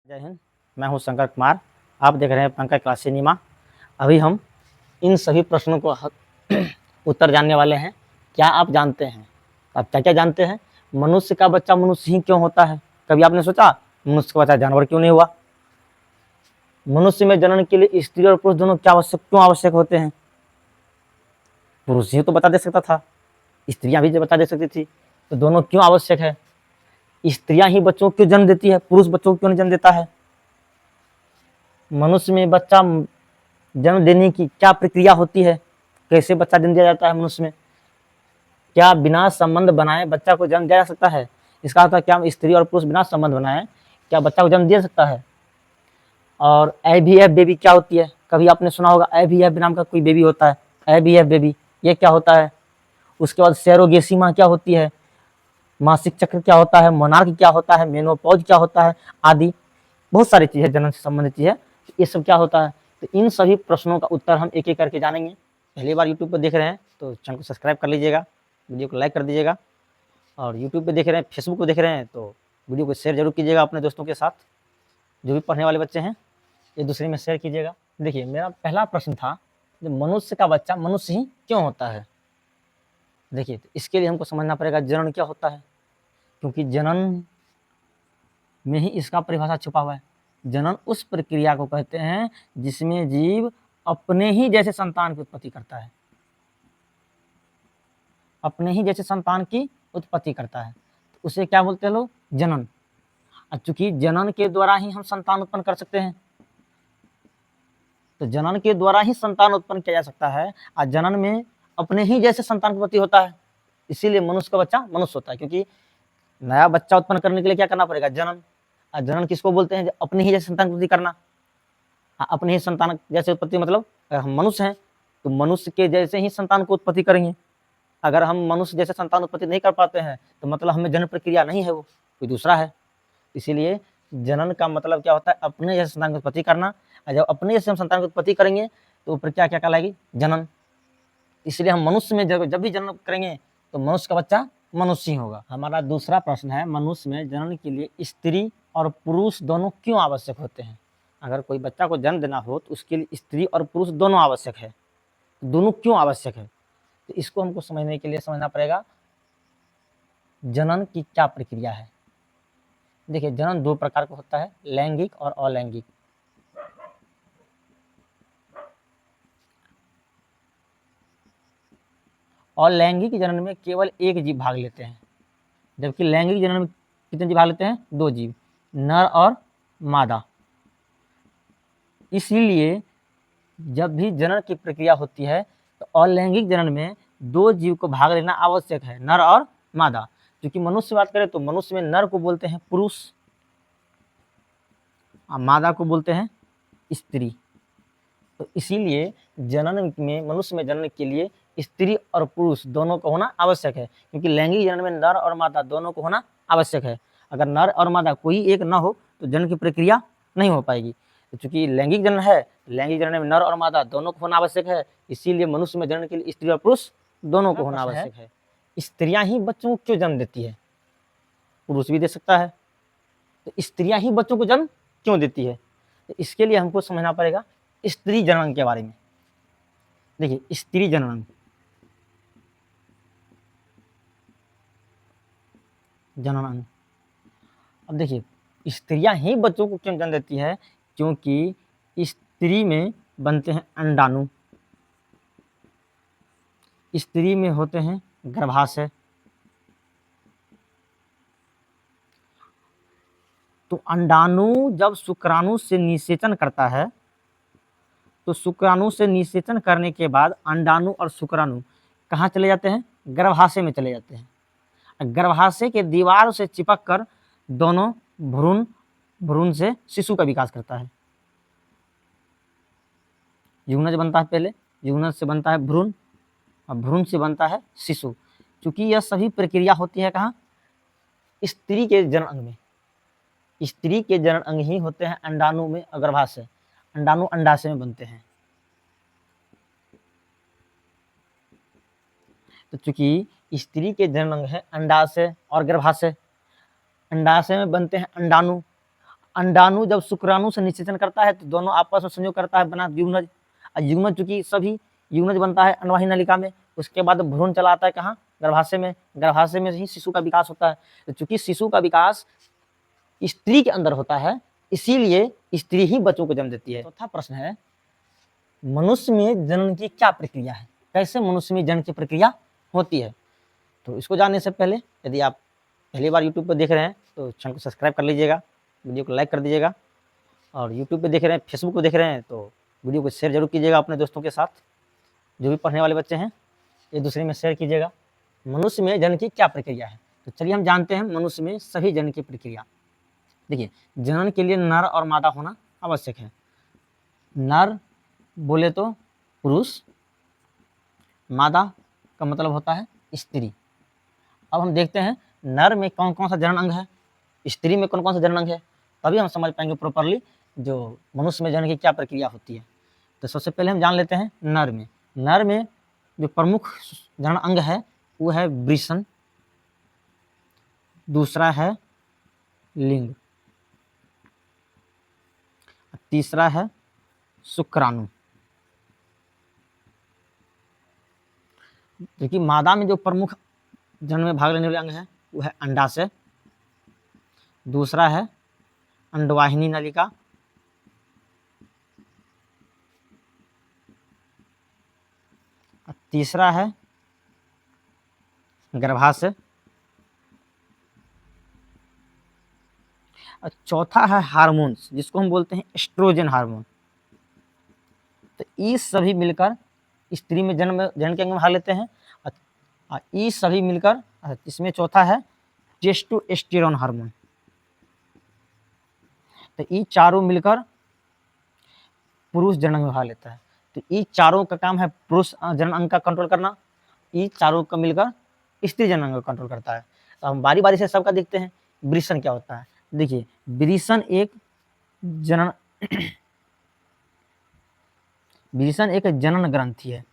जय हिंद। मैं हूं शंकर कुमार। आप देख रहे हैं पंकज क्लास सिनेमा। अभी हम इन सभी प्रश्नों को उत्तर जानने वाले हैं। क्या आप जानते हैं? आप क्या क्या जानते हैं? मनुष्य का बच्चा मनुष्य ही क्यों होता है? कभी आपने सोचा मनुष्य का बच्चा जानवर क्यों नहीं हुआ? मनुष्य में जन्म के लिए स्त्री और पुरुष दोनों क्यों आवश्यक होते हैं? पुरुष ही तो बता दे सकता था, स्त्रियां भी बता दे सकती थी, तो दोनों क्यों आवश्यक है? स्त्रियां ही बच्चों को क्यों जन्म देती है, पुरुष बच्चों को क्यों नहीं जन्म देता है? मनुष्य में बच्चा जन्म देने की क्या प्रक्रिया होती है? कैसे बच्चा जन्म दिया जाता है मनुष्य में? क्या बिना संबंध बनाए बच्चा को जन्म दिया जा सकता है? इसका अर्थ है क्या स्त्री और पुरुष बिना संबंध बनाए क्या बच्चा को जन्म दे सकता है? और IVF बेबी क्या होती है? कभी आपने सुना होगा IVF नाम का कोई बेबी होता है। IVF बेबी ये क्या होता है? उसके बाद सेरोगेसिमा क्या होती है? मासिक चक्र क्या होता है? मोनार्क क्या होता है? मेनोपॉज क्या होता है? आदि बहुत सारी चीजें जन्म से संबंधित चीजें, ये सब क्या होता है? तो इन सभी प्रश्नों का उत्तर हम एक एक करके जानेंगे। पहली बार यूट्यूब पर देख रहे हैं तो चैनल को सब्सक्राइब कर लीजिएगा, वीडियो को लाइक कर दीजिएगा, और यूट्यूब पे देख रहे हैं, फेसबुक पे देख रहे हैं तो वीडियो को शेयर जरूर कीजिएगा अपने दोस्तों के साथ। जो भी पढ़ने वाले बच्चे हैं एक दूसरे में शेयर कीजिएगा। देखिए, मेरा पहला प्रश्न था, जो मनुष्य का बच्चा मनुष्य ही क्यों होता है? देखिए, तो इसके लिए हमको समझना पड़ेगा जनन क्या होता है, क्योंकि जनन में ही इसका परिभाषा छुपा हुआ है। जनन उस प्रक्रिया को कहते हैं जिसमें जीव अपने ही जैसे संतान की उत्पत्ति करता है, अपने ही जैसे संतान की उत्पत्ति करता है, तो उसे क्या बोलते हैं लोग? जनन। और चूंकि जनन के द्वारा ही हम संतान उत्पन्न कर सकते हैं, तो जनन के द्वारा ही संतान उत्पन्न किया जा सकता है, और जनन में अपने ही जैसे संतान की उत्पत्ति होता है, इसीलिए मनुष्य का बच्चा मनुष्य होता है। क्योंकि नया बच्चा उत्पन्न करने के लिए क्या करना पड़ेगा? जनन। और जनन किसको बोलते हैं? अपने ही जैसे संतान की उत्पत्ति करना। अपने ही संतान जैसे उत्पत्ति मतलब अगर हम मनुष्य हैं तो मनुष्य के जैसे ही संतान को उत्पत्ति करेंगे। अगर हम मनुष्य जैसे संतान उत्पत्ति नहीं कर पाते हैं तो मतलब हमें जन्म प्रक्रिया नहीं है, वो कोई दूसरा है। इसीलिए जनन का मतलब क्या होता है? अपने जैसे संतान की उत्पत्ति करना। और जब अपने जैसे हम संतान की उत्पत्ति करेंगे तो प्रक्रिया क्या कहलाएगी? जनन। इसलिए हम मनुष्य में जब भी जन्म करेंगे तो मनुष्य का बच्चा मनुष्य ही होगा। हमारा दूसरा प्रश्न है, मनुष्य में जनन के लिए स्त्री और पुरुष दोनों क्यों आवश्यक होते हैं? अगर कोई बच्चा को जन्म देना हो तो उसके लिए स्त्री और पुरुष दोनों आवश्यक है। दोनों क्यों आवश्यक है? तो इसको हमको समझने के लिए समझना पड़ेगा जनन की क्या प्रक्रिया है। देखिए, जनन दो प्रकार का होता है, लैंगिक और अलैंगिक। और लैंगिक जनन में केवल एक जीव भाग लेते हैं, जबकि लैंगिक जनन में कितने जीव भाग लेते हैं? दो जीव, नर और मादा। इसीलिए जब भी जनन की प्रक्रिया होती है तो अलैंगिक जनन में दो जीव को भाग लेना आवश्यक है, नर और मादा। क्योंकि मनुष्य बात करें तो मनुष्य में नर को बोलते हैं पुरुष और मादा को बोलते हैं स्त्री। तो इसीलिए जनन में, मनुष्य में जनन के लिए स्त्री और पुरुष दोनों को होना आवश्यक है, क्योंकि लैंगिक जनन में नर और मादा दोनों को होना आवश्यक है। अगर नर और मादा कोई एक न हो तो जनन की प्रक्रिया नहीं हो पाएगी। तो चूंकि लैंगिक जनन है, लैंगिक जनन में नर और मादा दोनों को होना आवश्यक है, इसीलिए मनुष्य में जनन के लिए स्त्री और पुरुष दोनों को होना आवश्यक है। स्त्रियां ही बच्चों को क्यों जन्म देती है? पुरुष भी दे सकता है, तो स्त्रियां ही बच्चों को जन्म क्यों देती है? तो इसके लिए हमको समझना पड़ेगा स्त्री जनन के बारे में। देखिए, स्त्री जनन, जनन, अब देखिए, स्त्रियां ही बच्चों को क्यों जन्म देती है? क्योंकि स्त्री में बनते हैं अंडाणु, स्त्री में होते हैं गर्भाशय। तो अंडाणु जब शुक्राणु से निषेचन करता है, तो शुक्राणु से निषेचन करने के बाद अंडाणु और शुक्राणु कहाँ चले जाते हैं? गर्भाशय में चले जाते हैं। गर्भाशय के दीवार से चिपक कर दोनों भ्रूण से शिशु का विकास करता है। युग्नज बनता है पहले, युग्नज से बनता है भ्रूण, और भ्रूण से बनता है शिशु। क्योंकि यह सभी प्रक्रिया होती है कहाँ? स्त्री के जनन अंग में। स्त्री के जनन अंग ही होते हैं अंडाणु में और गर्भाशय। अंडाणु अंडाशय में बनते हैं। तो चूंकि स्त्री के जनन अंग है अंडाशय और गर्भाशय, अंडाशय में बनते हैं अंडाणु, अंडाणु जब शुक्राणु से निषेचन करता है तो दोनों आपस में संयोग करता है, बना युग्मनज। युग्मनज चूंकि सभी युग्मनज बनता है अंडवाहिनी नलिका में, उसके बाद भ्रूण चला आता है कहाँ, गर्भाशय में। गर्भाशय में ही शिशु का विकास होता है। तो चूंकि शिशु का विकास स्त्री के अंदर होता है, इसीलिए स्त्री ही बच्चों को जन्म देती है। चौथा प्रश्न है, मनुष्य में जनन की क्या प्रक्रिया है, कैसे मनुष्य में जनन की प्रक्रिया होती है। तो इसको जानने से पहले यदि आप पहली बार यूट्यूब पर देख रहे हैं तो चैनल को सब्सक्राइब कर लीजिएगा, वीडियो को लाइक कर दीजिएगा, और यूट्यूब पे देख रहे हैं, फेसबुक पे देख रहे हैं तो वीडियो को शेयर जरूर कीजिएगा अपने दोस्तों के साथ, जो भी पढ़ने वाले बच्चे हैं एक दूसरे में शेयर कीजिएगा। मनुष्य में जनन की क्या प्रक्रिया है, तो चलिए हम जानते हैं मनुष्य में सभी जनन की प्रक्रिया। देखिए, जनन के लिए नर और मादा होना आवश्यक है। नर बोले तो पुरुष, मादा का मतलब होता है स्त्री। अब हम देखते हैं नर में कौन कौन सा जनन अंग है, स्त्री में कौन कौन सा जनन अंग है, तभी हम समझ पाएंगे प्रॉपरली जो मनुष्य में जनन की क्या प्रक्रिया होती है। तो सबसे पहले हम जान लेते हैं नर में। नर में जो प्रमुख जनन अंग है वो है वृषण, दूसरा है लिंग, तीसरा है शुक्राणु। देखिए, मादा में जो प्रमुख जनन में भाग लेने वाले अंग है वो है अंडाशय, दूसरा है अंडवाहिनी नलिका, तीसरा है गर्भाशय, और चौथा है हार्मोन्स, जिसको हम बोलते हैं एस्ट्रोजन हार्मोन। तो ये सभी मिलकर स्त्री में जन्म के अंग में भाग लेते हैं, और ये सभी मिलकर इसमें चौथा है टेस्टोस्टेरोन हार्मोन। तो ये चारों मिलकर पुरुष जनन में भाग लेता है। तो ये चारों का काम है पुरुष जनन अंग का कंट्रोल करना, ये चारों का मिलकर स्त्री जनन अंग का कंट्रोल करता है। तो हम बारी बारी से सबका देखते हैं। वृषण क्या होता है, देखिए वृषण एक जनन वृषण एक जनन ग्रंथि है।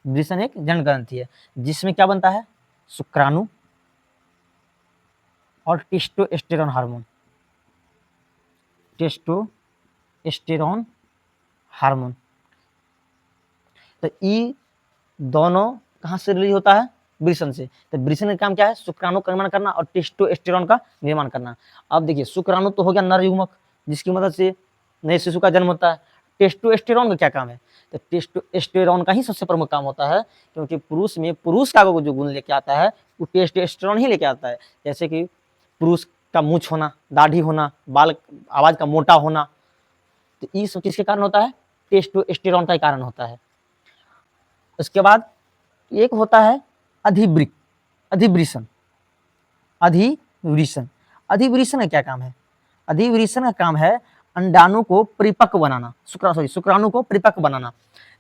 वृषण एक जनन ग्रंथि है जिसमें क्या बनता है, शुक्राणु और टेस्टोस्टेरोन हार्मोन। टेस्टोस्टेरोन हार्मोन, तो ये दोनों कहाँ से रिलीज होता है, वृषण से। तो वृषण का काम क्या है, शुक्राणु का निर्माण करना और टेस्टोस्टेरोन का निर्माण करना। अब देखिए, शुक्राणु तो हो गया नर युग्मक जिसकी मदद से नए शिशु का जन्म होता है। टेस्टोस्टेरोन का क्या काम है, तो टेस्टोस्टेरोन का ही सबसे प्रमुख काम होता है, क्योंकि पुरुष में पुरुष का जो गुण लेके आता है वो टेस्टोस्टेरोन ही लेके आता है। जैसे कि पुरुष का मूंछ होना, दाढ़ी होना, बाल, आवाज का मोटा होना, तो ये सब किसके कारण होता है, टेस्टोस्टेरोन का कारण होता है। उसके बाद एक होता है अधिवृषण। अधिवृषण का क्या काम है, अधिवृषण का काम है अंडाणु को परिपक्व बनाना, शुक्राणु को परिपक्व बनाना।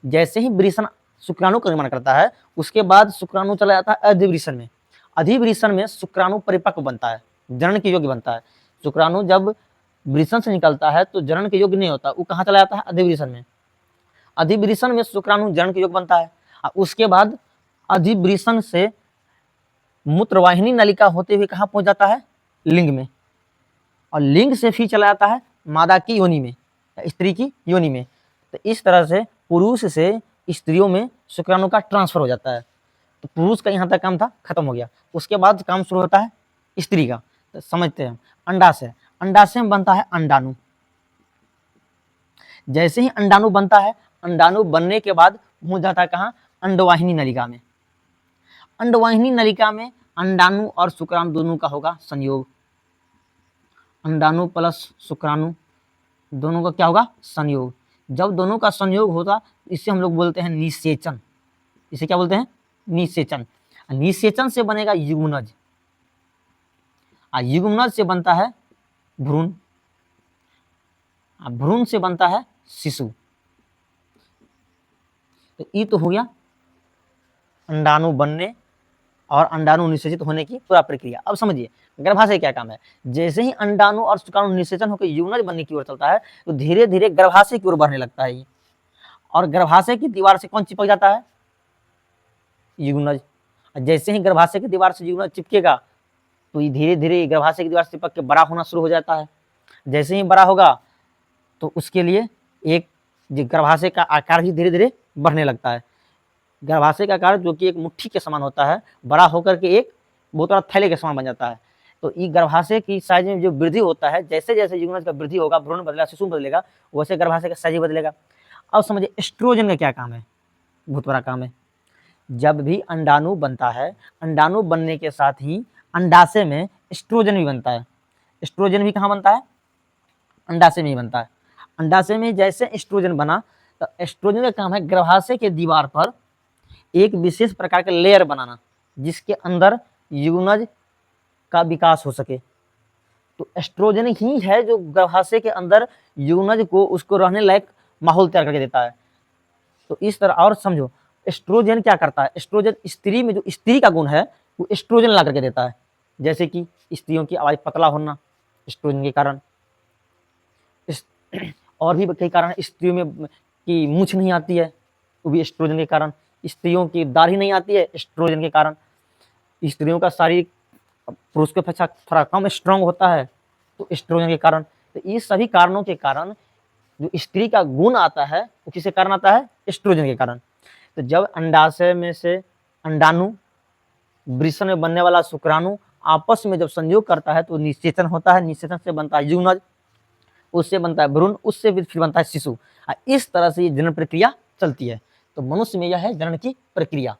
जैसे ही वृषण शुक्राणु का निर्माण करता है उसके बाद शुक्राणु चला जाता है अधिवृषण में। अधिवृषण में शुक्राणु परिपक्व बनता है, जनन के योग्य बनता है। शुक्राणु जब वृषण से निकलता है तो जनन के योग्य नहीं होता, वो कहाँ चला जाता है, अधिवृषण में। अधिवृषण में शुक्राणु जनन के योग्य बनता है, और उसके बाद अधिवृषण से मूत्रवाहिनी नलिका होते हुए कहाँ पहुंच जाता है, लिंग में, और लिंग से फिर चला जाता है मादा की योनि में, स्त्री की योनि में। तो इस तरह से पुरुष से स्त्रियों में शुक्राणु का ट्रांसफर हो जाता है। तो पुरुष का यहाँ तक काम था, खत्म हो गया। उसके बाद काम शुरू होता है स्त्री का। तो समझते हैं, अंडाशय, अंडाशय में बनता है अंडाणु। जैसे ही अंडाणु बनता है, अंडाणु बनने के बाद पहुंच जाता है कहाँ, अंडवाहिनी नलिका में। अंडवाहिनी नलिका में अंडाणु और शुक्राणु दोनों का होगा संयोग। अंडाणु प्लस शुक्राणु दोनों का क्या होगा, संयोग। जब दोनों का संयोग होता इसे हम लोग बोलते हैं निषेचन। इसे क्या बोलते हैं, निषेचन। निषेचन से बनेगा युग्मनज, युग्मनज से बनता है भ्रूण, भ्रूण से बनता है शिशु। तो ये तो हो गया अंडाणु बनने और अंडाणु निषेचित होने की पूरा प्रक्रिया। अब समझिए गर्भाशय क्या काम है। जैसे ही अंडाणु और शुक्राणु निषेचन होकर युग्मनज बनने की ओर चलता है तो धीरे धीरे गर्भाशय की ओर बढ़ने लगता है ये, और गर्भाशय की दीवार से कौन चिपक जाता है, युग्मनज। जैसे ही गर्भाशय की दीवार से युग्मनज चिपकेगा तो ये धीरे धीरे गर्भाशय की दीवार से चिपक के बड़ा होना शुरू हो जाता है। जैसे ही बड़ा होगा तो उसके लिए एक गर्भाशय का आकार भी धीरे धीरे बढ़ने लगता है। गर्भाशय का आकार जो कि एक मुट्ठी के समान होता है, बड़ा होकर के एक बहुत बड़ा थैले के समान बन जाता है। तो ये गर्भाशय की साइज में जो वृद्धि होता है, जैसे जैसे युग्मज का वृद्धि होगा, भ्रूण बदलेगा, शिशु बदलेगा, वैसे गर्भाशय का साइज बदलेगा। अब समझिए एस्ट्रोजन का क्या काम है, बहुत बड़ा काम है। जब भी अंडाणु बनता है, अंडाणु बनने के साथ ही अंडाशय में एस्ट्रोजन भी बनता है। एस्ट्रोजन भी कहाँ बनता है? अंडाशय में ही बनता है। अंडाशय में जैसे एस्ट्रोजन बना तो एस्ट्रोजन का काम है गर्भाशय के दीवार पर एक विशेष प्रकार के लेयर बनाना, जिसके अंदर युग्मज का विकास हो सके। तो एस्ट्रोजन ही है जो गर्भाशय के अंदर युग्मज को उसको रहने लायक माहौल तैयार करके देता है। तो इस तरह और समझो एस्ट्रोजन क्या करता है। एस्ट्रोजन स्त्री में जो स्त्री का गुण है वो एस्ट्रोजन ला करके देता है। जैसे कि स्त्रियों की आवाज पतला होना एस्ट्रोजन के कारण, और भी कई कारण है। स्त्रियों में की मूछ नहीं आती है वो भी एस्ट्रोजन के कारण। स्त्रियों की दाढ़ी नहीं आती है एस्ट्रोजन के कारण। स्त्रियों का शारीरिक पुरुष के अपेक्षा थोड़ा कम स्ट्रांग होता है तो एस्ट्रोजन के कारण। तो ये सभी कारणों के कारण जो स्त्री का गुण आता है वो किसके कारण आता है? एस्ट्रोजन के कारण। तो जब अंडाशय में से अंडाणु वृषण में बनने वाला शुक्राणु आपस में जब संयोग करता है तो निषेचन होता है। निषेचन से बनता है युग्मज, उससे बनता है भ्रूण, उससे फिर बनता है शिशु। इस तरह से ये जनन प्रक्रिया चलती है। तो मनुष्य में यह है जनन की प्रक्रिया।